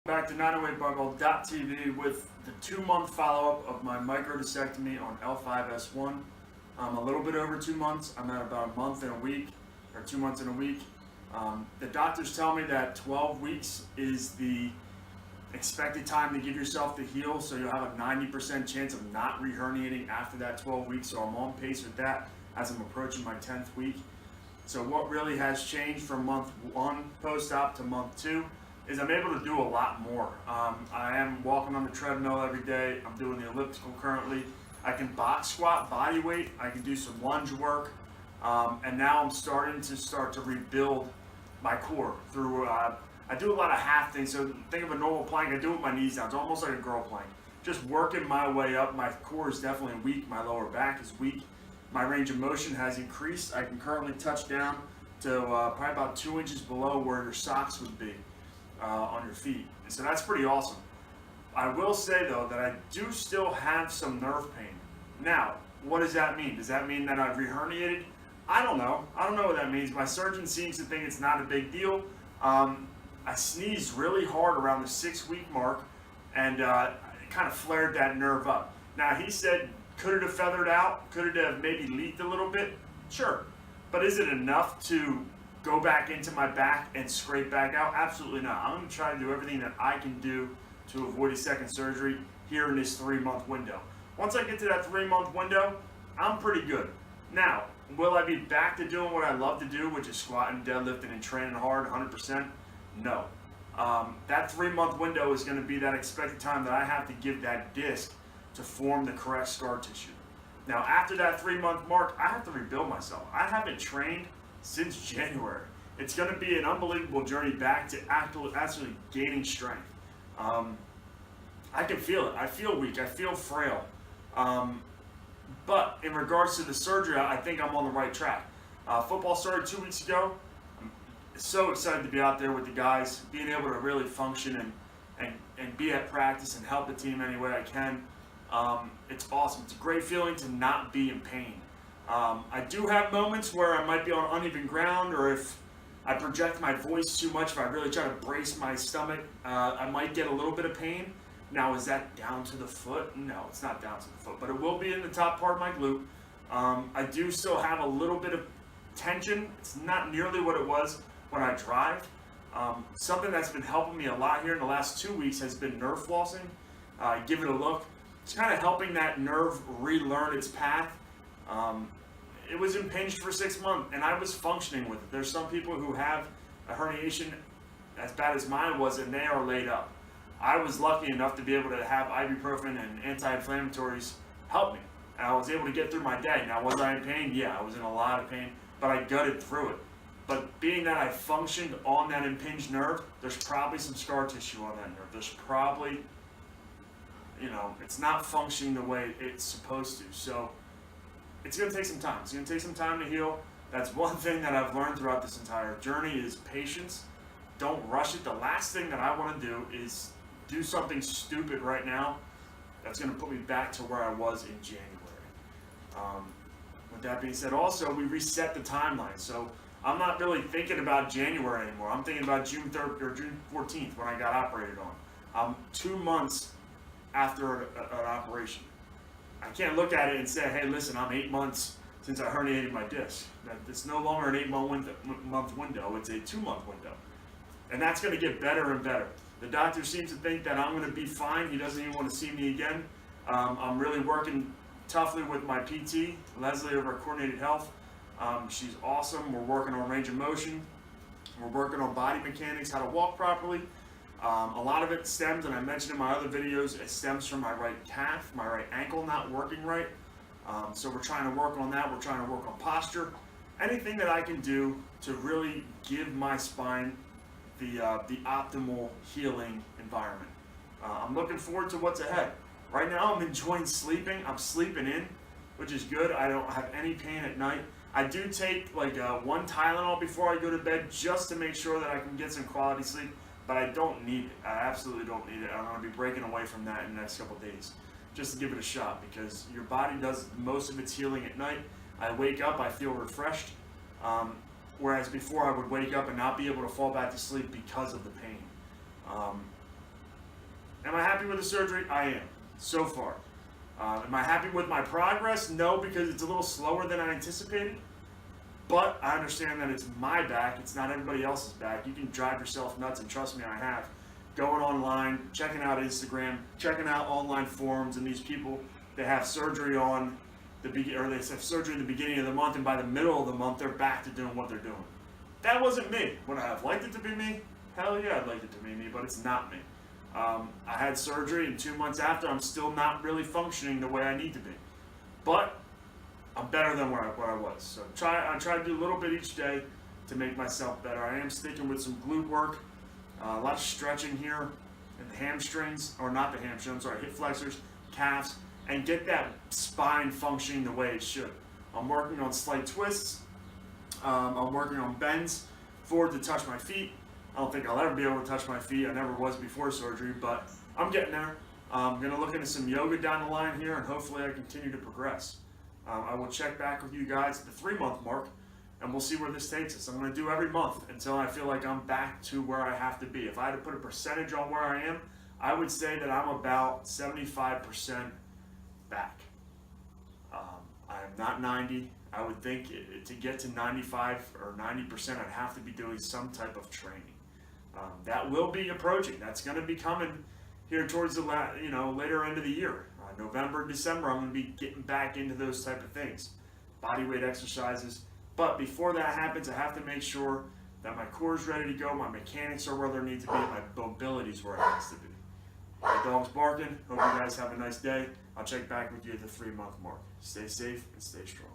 Back to 908barbell.tv with the 2-month follow-up of my microdiscectomy on L5S1. I'm a little bit over 2 months. I'm at about a month and a week, or 2 months and a week. The doctors tell me that 12 weeks is the expected time to give yourself to heal, so you'll have a 90% chance of not re-herniating after that 12 weeks. So I'm on pace with that as I'm approaching my 10th week. So what really has changed from month 1 post-op to month 2 is I'm able to do a lot more. I am walking on the treadmill every day. I'm doing the elliptical currently. I can box squat body weight. I can do some lunge work. And now I'm starting to rebuild my core through, I do a lot of half things. So think of a normal plank. I do it with my knees down. It's almost like a girl plank. Just working my way up. My core is definitely weak. My lower back is weak. My range of motion has increased. I can currently touch down to probably about 2 inches below where your socks would be on your feet. And so that's pretty awesome. I will say though that I do still have some nerve pain. Now, what does that mean? Does that mean that I've re-herniated? I don't know. I don't know what that means. My surgeon seems to think it's not a big deal. I sneezed really hard around the 6-week mark and it kind of flared that nerve up. Now he said, could it have feathered out? Could it have maybe leaked a little bit? Sure. But is it enough to go back into my back and scrape back out? Absolutely not. I'm going to try to do everything that I can do to avoid a second surgery here in this 3-month window. Once I get to that 3-month window, I'm pretty good. Now, will I be back to doing what I love to do, which is squatting, deadlifting, and training hard 100%? No. That 3-month window is going to be that expected time that I have to give that disc to form the correct scar tissue. Now, after that 3-month mark, I have to rebuild myself. I haven't trained since January. It's going to be an unbelievable journey back to actually gaining strength. I can feel it. I feel weak. I feel frail. But in regards to the surgery, I think I'm on the right track. Football started 2 weeks ago. I'm so excited to be out there with the guys, being able to really function and be at practice and help the team any way I can. It's awesome. It's a great feeling to not be in pain. I do have moments where I might be on uneven ground, or if I project my voice too much, if I really try to brace my stomach, I might get a little bit of pain. Now, is that down to the foot? No, it's not down to the foot, but it will be in the top part of my glute. I do still have a little bit of tension. It's not nearly what it was when I drive. Something that's been helping me a lot here in the last 2 weeks has been nerve flossing. Give it a look. It's kind of helping that nerve relearn its path. It was impinged for 6 months, and I was functioning with it. There's some people who have a herniation as bad as mine was, and they are laid up. I was lucky enough to be able to have ibuprofen and anti-inflammatories help me. I was able to get through my day. Now, was I in pain? Yeah, I was in a lot of pain, but I gutted through it. But being that I functioned on that impinged nerve, there's probably some scar tissue on that nerve. There's probably, it's not functioning the way it's supposed to. So it's going to take some time. It's going to take some time to heal. That's one thing that I've learned throughout this entire journey is patience. Don't rush it. The last thing that I want to do is do something stupid right now that's going to put me back to where I was in January. With that being said, also, we reset the timeline. So I'm not really thinking about January anymore. I'm thinking about June 3rd or June 14th when I got operated on. I'm 2 months after an operation. I can't look at it and say, hey, listen, I'm 8 months since I herniated my disc. It's no longer an 8-month window. It's a 2-month window. And that's going to get better and better. The doctor seems to think that I'm going to be fine. He doesn't even want to see me again. I'm really working toughly with my PT, Leslie over at Coordinated Health. She's awesome. We're working on range of motion. We're working on body mechanics, how to walk properly. A lot of it stems, and I mentioned in my other videos, it stems from my right calf, my right ankle not working right. So we're trying to work on that. We're trying to work on posture. Anything that I can do to really give my spine the optimal healing environment. I'm looking forward to what's ahead. Right now I'm enjoying sleeping. I'm sleeping in, which is good. I don't have any pain at night. I do take like 1 Tylenol before I go to bed just to make sure that I can get some quality sleep, but I don't need it. I absolutely don't need it. I'm going to be breaking away from that in the next couple of days just to give it a shot, because your body does most of its healing at night. I wake up, I feel refreshed. Whereas before I would wake up and not be able to fall back to sleep because of the pain. Am I happy with the surgery? I am, so far. Am I happy with my progress? No, because it's a little slower than I anticipated. But I understand that it's my back, it's not everybody else's back. You can drive yourself nuts, and trust me, I have. Going online, checking out Instagram, checking out online forums, and these people, they have surgery on they have surgery in the beginning of the month, and by the middle of the month, they're back to doing what they're doing. That wasn't me. Would I have liked it to be me? Hell yeah, I'd like it to be me, but it's not me. I had surgery, and 2 months after, I'm still not really functioning the way I need to be. But I'm better than where I was. So I try to do a little bit each day to make myself better. I am sticking with some glute work, a lot of stretching here in the hamstrings, or not the hamstrings, I'm sorry, hip flexors, calves, and get that spine functioning the way it should. I'm working on slight twists. I'm working on bends forward to touch my feet. I don't think I'll ever be able to touch my feet. I never was before surgery, but I'm getting there. I'm going to look into some yoga down the line here, and hopefully I continue to progress. I will check back with you guys at the 3-month mark, and we'll see where this takes us. I'm going to do every month until I feel like I'm back to where I have to be. If I had to put a percentage on where I am, I would say that I'm about 75% back. I am not 90. I would think to get to 95 or 90%, I'd have to be doing some type of training. That will be approaching. That's going to be coming here towards the later end of the year. November, December, I'm going to be getting back into those type of things. Body weight exercises. But before that happens, I have to make sure that my core is ready to go, my mechanics are where they need to be, and my mobility is where it needs to be. My dog's barking. Hope you guys have a nice day. I'll check back with you at the 3-month mark. Stay safe and stay strong.